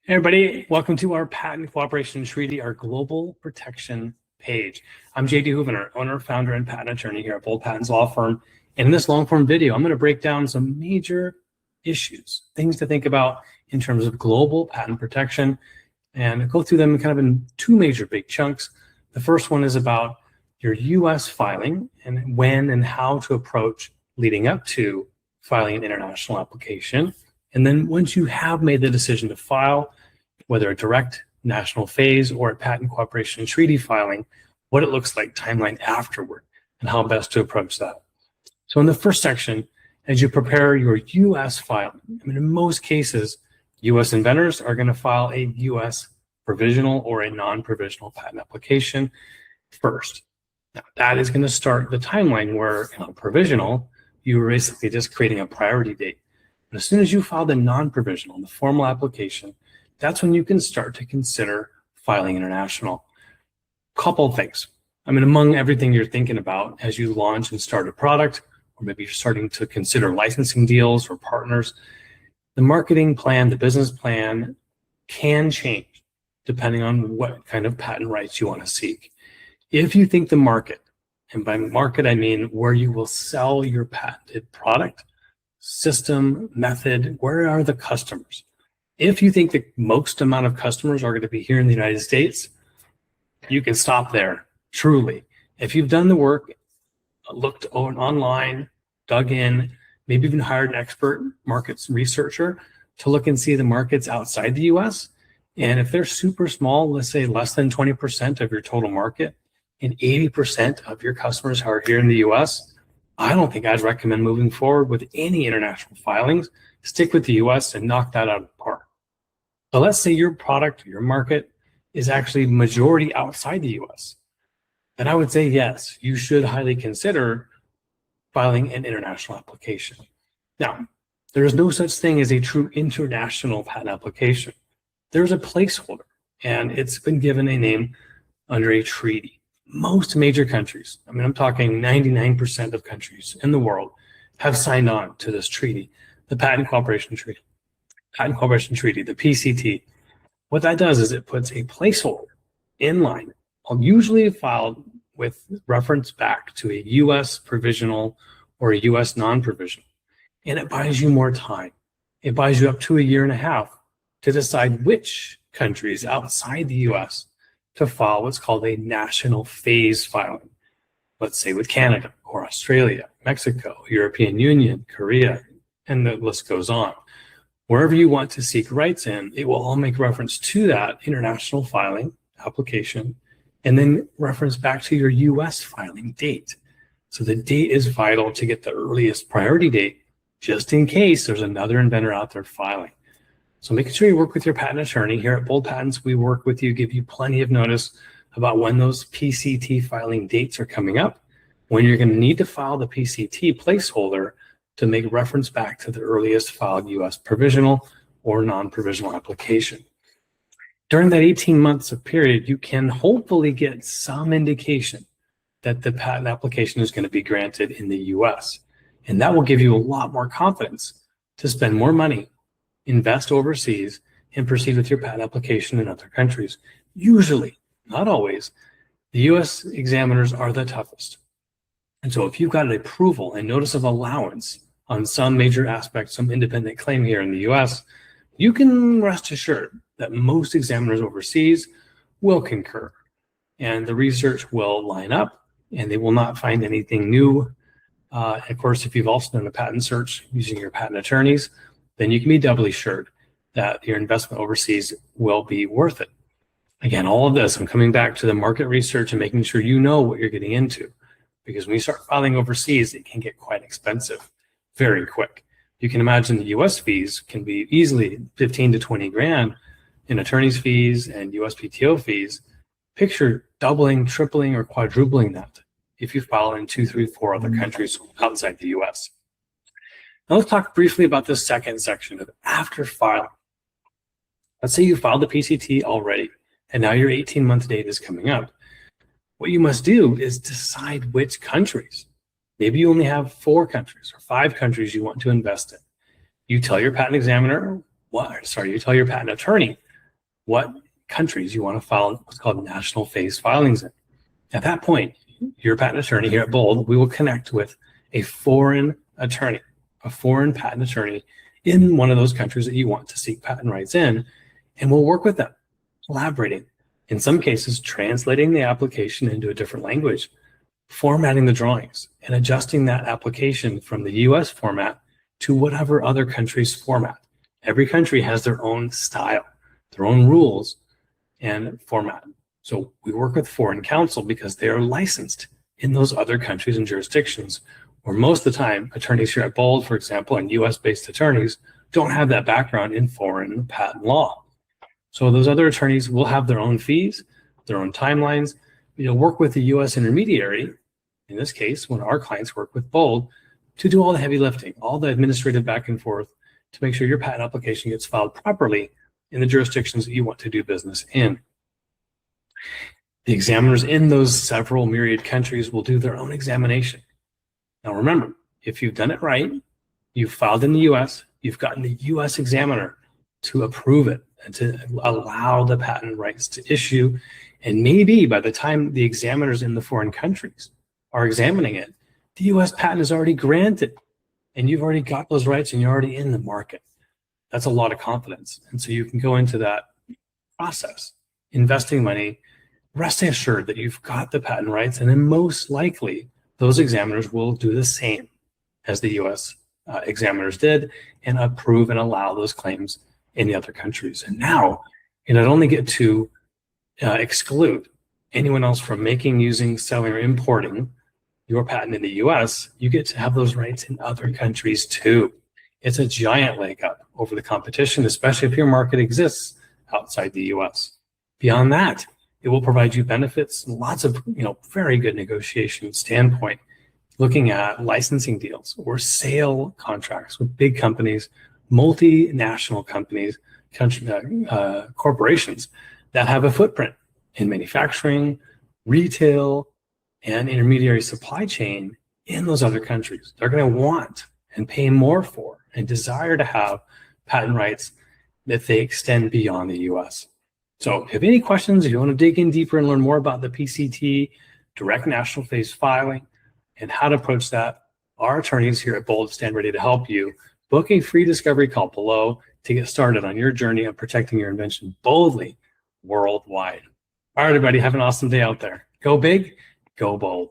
Hey everybody, welcome to our Patent Cooperation Treaty, our global protection page. I'm JD Houvener, owner, founder, and patent attorney here at Bold Patents Law Firm. And in this long form video, I'm going to break down some major issues, things to think about in terms of global patent protection, and go through them kind of in two major big chunks. The first one is about your US filing and when and how to approach leading up to filing an international application. And then once you have made the decision to file, whether a direct national phase or a patent cooperation treaty filing, what it looks like timeline afterward and how best to approach that. So in the first section, as you prepare your US filing, in most cases, US inventors are going to file a US provisional or a non-provisional patent application first. Now, that is going to start the timeline where in a provisional, you're basically just creating a priority date. But as soon as you file the non-provisional, the formal application, that's when you can start to consider filing international. Couple of things. Among everything you're thinking about as you launch and start a product, or maybe you're starting to consider licensing deals or partners, the marketing plan, the business plan can change depending on what kind of patent rights you want to seek. If you think the market, and by market I mean where you will sell your patented product, system, method, where are the customers? If you think the most amount of customers are going to be here in the United States, you can stop there, truly. If you've done the work, looked online, dug in, maybe even hired an expert markets researcher to look and see the markets outside the US, and if they're super small, let's say less than 20% of your total market, and 80% of your customers are here in the US, I don't think I'd recommend moving forward with any international filings. Stick with the US and knock that out of the park. But let's say your product, your market is actually majority outside the US. Then I would say, yes, you should highly consider filing an international application. Now, there is no such thing as a true international patent application. There's a placeholder, and it's been given a name under a treaty. Most major countries, I'm talking 99% of countries in the world, have signed on to this treaty, the Patent Cooperation Treaty. Patent Cooperation Treaty, the PCT. What that does is it puts a placeholder in line, usually filed with reference back to a US provisional or a US non-provisional. And it buys you more time. It buys you up to 1.5 years to decide which countries outside the US to file what's called a national phase filing. Let's say with Canada or Australia, Mexico, European Union, Korea, and the list goes on. Wherever you want to seek rights in, it will all make reference to that international filing application and then reference back to your US filing date. So the date is vital to get the earliest priority date, just in case there's another inventor out there filing. So making sure you work with your patent attorney. Here at Bold Patents, we work with you, give you plenty of notice about when those PCT filing dates are coming up, when you're going to need to file the PCT placeholder to make reference back to the earliest filed US provisional or non-provisional application. During that 18 months of period, you can hopefully get some indication that the patent application is going to be granted in the US. And that will give you a lot more confidence to spend more money, invest overseas, and proceed with your patent application in other countries. Usually, not always, the US examiners are the toughest. And so if you've got an approval and notice of allowance on some major aspect, some independent claim here in the US, you can rest assured that most examiners overseas will concur. And the research will line up, and they will not find anything new. Of course, if you've also done a patent search using your patent attorneys, then you can be doubly assured that your investment overseas will be worth it. Again, all of this, I'm coming back to the market research and making sure you know what you're getting into. Because when you start filing overseas, it can get quite expensive very quick. You can imagine the US fees can be easily 15 to 20 grand in attorney's fees and USPTO fees. Picture doubling, tripling, or quadrupling that if you file in 2, 3, 4 other countries outside the US. Now let's talk briefly about the second section of after filing. Let's say you filed the PCT already, and now your 18-month date is coming up. What you must do is decide which countries. Maybe you only have 4 countries or 5 countries you want to invest in. You tell your patent examiner, you tell your patent attorney what countries you want to file what's called national phase filings in. At that point, your patent attorney here at Bold, we will connect with a foreign attorney, a foreign patent attorney in one of those countries that you want to seek patent rights in, and we'll work with them, collaborating. In some cases, translating the application into a different language, formatting the drawings, and adjusting that application from the US format to whatever other country's format. Every country has their own style, their own rules and format. So we work with foreign counsel because they are licensed in those other countries and jurisdictions, where most of the time attorneys here at Bold, for example, and US-based attorneys don't have that background in foreign patent law. So those other attorneys will have their own fees, their own timelines. You'll work with the US intermediary, in this case, when our clients work with Bold, to do all the heavy lifting, all the administrative back and forth to make sure your patent application gets filed properly in the jurisdictions that you want to do business in. The examiners in those several myriad countries will do their own examination. Now remember, if you've done it right, you've filed in the US, you've gotten the US examiner to approve it and to allow the patent rights to issue. And maybe by the time the examiners in the foreign countries are examining it, the US patent is already granted and you've already got those rights and you're already in the market. That's a lot of confidence. And so you can go into that process, investing money, rest assured that you've got the patent rights, and then most likely those examiners will do the same as the US examiners did and approve and allow those claims in the other countries. And now you not only get to exclude anyone else from making, using, selling, or importing your patent in the US, you get to have those rights in other countries too. It's a giant leg up over the competition, especially if your market exists outside the US. Beyond that, it will provide you benefits, lots of very good negotiation standpoint, looking at licensing deals or sale contracts with big companies, multinational companies, corporations that have a footprint in manufacturing, retail, and intermediary supply chain in those other countries. They're going to want and pay more for and desire to have patent rights that they extend beyond the US. So if you have any questions, if you want to dig in deeper and learn more about the PCT, direct national phase filing, and how to approach that, our attorneys here at Bold stand ready to help you. Book a free discovery call below to get started on your journey of protecting your invention boldly worldwide. All right, everybody, have an awesome day out there. Go big, go bold.